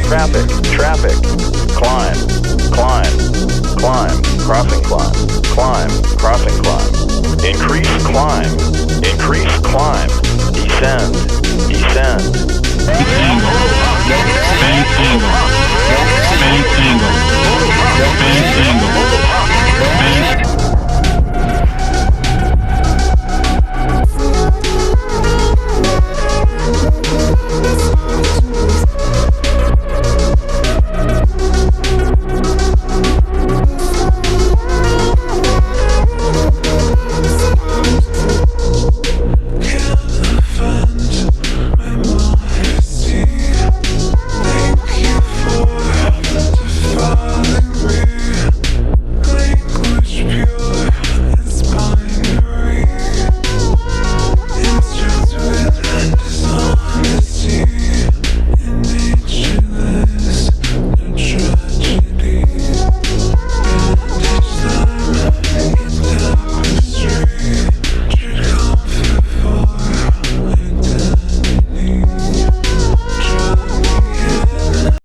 Traffic, traffic. Climb, climb, climb. Crossing climb, climb, crossing climb. Increase climb, increase climb. Descend, descend.